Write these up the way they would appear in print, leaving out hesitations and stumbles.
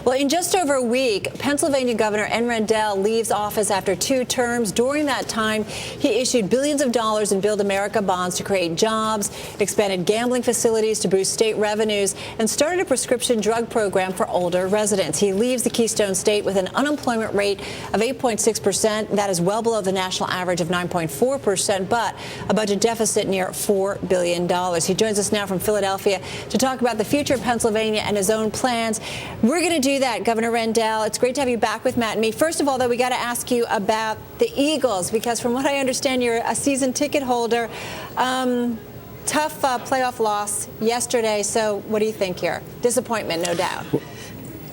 Well, in just over a week, Pennsylvania Governor Ed Rendell leaves office after 2 terms. During that time, he issued billions of dollars in Build America bonds to create jobs, expanded gambling facilities to boost state revenues, and started a prescription drug program for older residents. He leaves the Keystone State with an unemployment rate of 8.6%. That is well below the national average of 9.4%, but a budget deficit near $4 billion. He joins us now from Philadelphia to talk about the future of Pennsylvania and his own plans. We're going to do that, Governor Rendell. It's great to have you back with Matt and me. First of all, though, we got to ask you about the Eagles, because from what I understand, you're a season ticket holder. Tough playoff loss yesterday. So what do you think here? Disappointment, no doubt.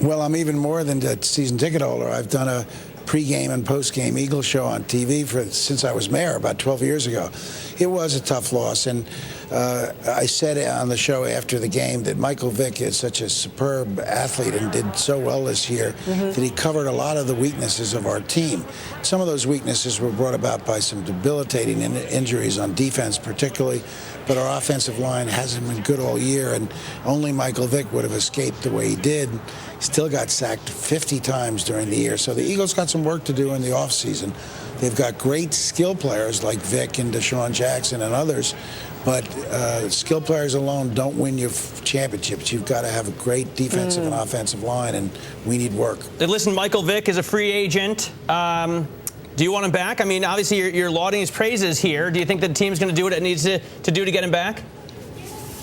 Well, I'm even more than a season ticket holder. I've done a pregame and postgame Eagles show on TV since I was mayor about 12 years ago. It was a tough loss, and I said on the show after the game that Michael Vick is such a superb athlete and did so well this year that he covered a lot of the weaknesses of our team. Some of those weaknesses were brought about by some debilitating injuries on defense particularly, but our offensive line hasn't been good all year, and only Michael Vick would have escaped the way he did. He still got sacked 50 times during the year. So the Eagles got some work to do in the offseason. They've got great skill players like Vick and Deshaun Jackson and others, but skill players alone don't win you championships. You've got to have a great defensive and offensive line, and we need work. Listen, Michael Vick is a free agent. Do you want him back? I mean, obviously you're lauding his praises here. Do you think the team's going to do what it needs to do to get him back?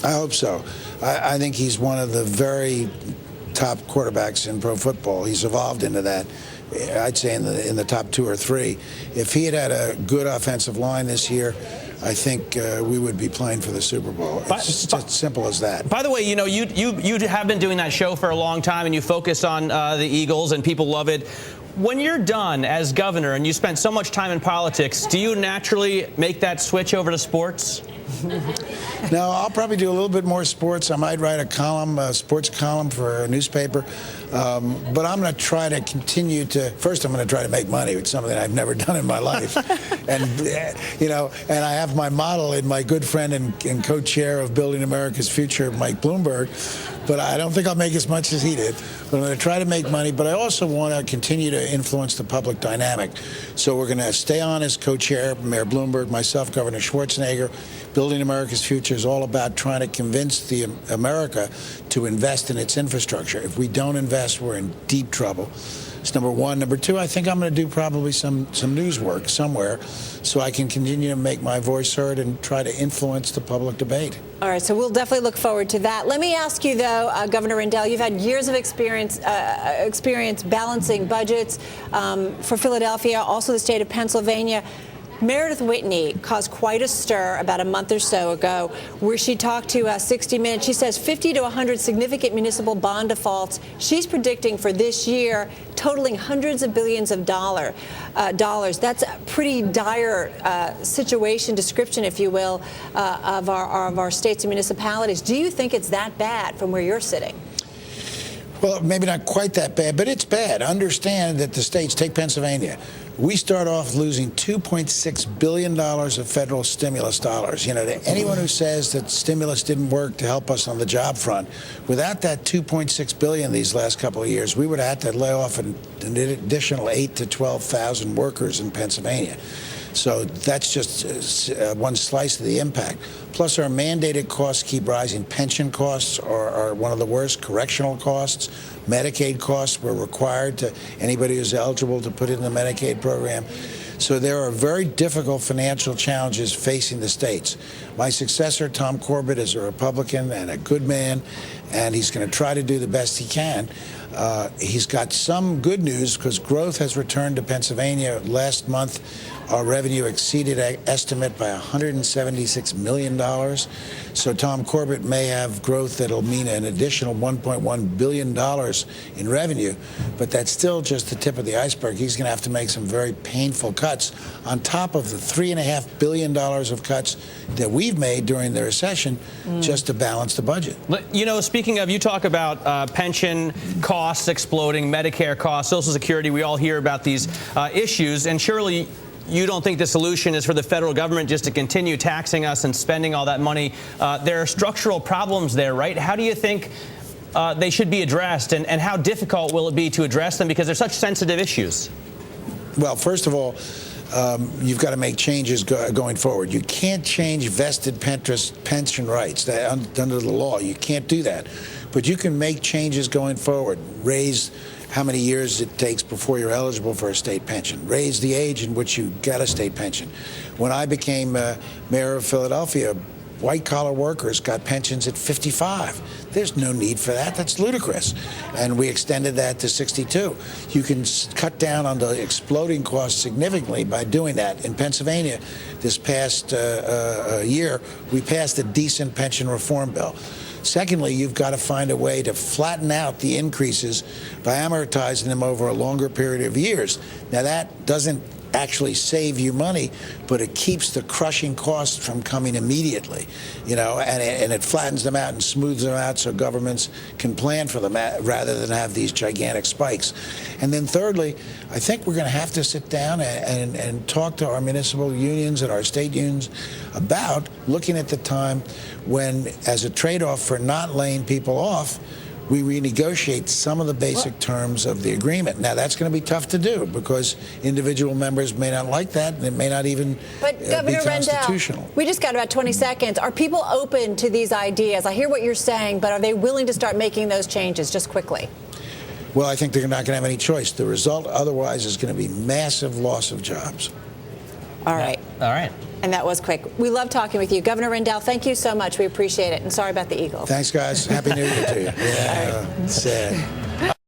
I hope so. I think he's one of the very top quarterbacks in pro football. He's evolved into that. I'd say in the top 2 or 3. If he had a good offensive line this year, I think we would be playing for the Super Bowl. It's just as simple as that. By the way, you know, you have been doing that show for a long time, and you focus on the Eagles, and people love it. When you're done as governor and you spent so much time in politics, do you naturally make that switch over to sports? No, I'll probably do a little bit more sports. I might write a sports column for a newspaper. But I'm going to try to continue to, first I'm going to try to make money, which is something I've never done in my life. And, and I have my model in my good friend and co-chair of Building America's Future, Mike Bloomberg. But I don't think I'll make as much as he did. But I'm going to try to make money. But I also want to continue to influence the public dynamic. So we're going to stay on as co-chair, Mayor Bloomberg, myself, Governor Schwarzenegger. Building America's Future is all about trying to convince America to invest in its infrastructure. If we don't invest, we're in deep trouble. It's number one. Number two, I think I'm going to do probably some news work somewhere so I can continue to make my voice heard and try to influence the public debate. All right, so we'll definitely look forward to that. Let me ask you, though, Governor Rendell, you've had years of experience balancing budgets for Philadelphia, also the state of Pennsylvania. Meredith Whitney caused quite a stir about a month or so ago where she talked to 60 Minutes. She says 50 to 100 significant municipal bond defaults she's predicting for this year, totaling hundreds of billions of dollars. That's a pretty dire situation, description, if you will, of our states and municipalities. Do you think it's that bad from where you're sitting? Well, maybe not quite that bad, but it's bad. Understand that the states, take Pennsylvania, we start off losing $2.6 billion of federal stimulus dollars. You know, to anyone who says that stimulus didn't work to help us on the job front, without that $2.6 billion these last couple of years, we would have had to lay off an additional 8,000 to 12,000 workers in Pennsylvania. So that's just one slice of the impact. Plus, our mandated costs keep rising. Pension costs are one of the worst. Correctional costs, Medicaid costs were required to anybody who's eligible to put in the Medicaid program. So there are very difficult financial challenges facing the states. My successor, Tom Corbett, is a Republican and a good man, and he's going to try to do the best he can. He's got some good news because growth has returned to Pennsylvania. Last month, our revenue exceeded estimate by $176 million. So Tom Corbett may have growth that'll mean an additional $1.1 billion in revenue, but that's still just the tip of the iceberg. He's going to have to make some very painful cuts on top of the $3.5 billion of cuts that we've made during the recession just to balance the budget. You know, speaking of, you talk about pension costs exploding, Medicare costs, Social Security. We all hear about these issues, and surely you don't think the solution is for the federal government just to continue taxing us and spending all that money. There are structural problems there, right? How do you think they should be addressed, and how difficult will it be to address them because they're such sensitive issues? Well, first of all, you've got to make changes going forward. You can't change vested pension rights under the law. You can't do that. But you can make changes going forward. Raise how many years it takes before you're eligible for a state pension. Raise the age in which you get a state pension. When I became mayor of Philadelphia, white-collar workers got pensions at 55. There's no need for that. That's ludicrous. And we extended that to 62. You can cut down on the exploding costs significantly by doing that. In Pennsylvania, this past year, we passed a decent pension reform bill. Secondly, you've got to find a way to flatten out the increases by amortizing them over a longer period of years. Now, that doesn't actually save you money, but it keeps the crushing costs from coming immediately, and it flattens them out and smooths them out so governments can plan for them rather than have these gigantic spikes. And then thirdly, I think we're going to have to sit down and talk to our municipal unions and our state unions about looking at the time when, as a trade-off for not laying people off, we renegotiate some of the basic terms of the agreement. Now, that's going to be tough to do because individual members may not like that, and it may not even But Governor be constitutional. Rendell, we just got about 20 seconds. Are people open to these ideas? I hear what you're saying, but are they willing to start making those changes just quickly? Well, I think they're not going to have any choice. The result otherwise is going to be massive loss of jobs. All right. All right. And that was quick. We love talking with you. Governor Rendell, thank you so much. We appreciate it. And sorry about the Eagles. Thanks, guys. Happy New Year to you. Yeah, sad.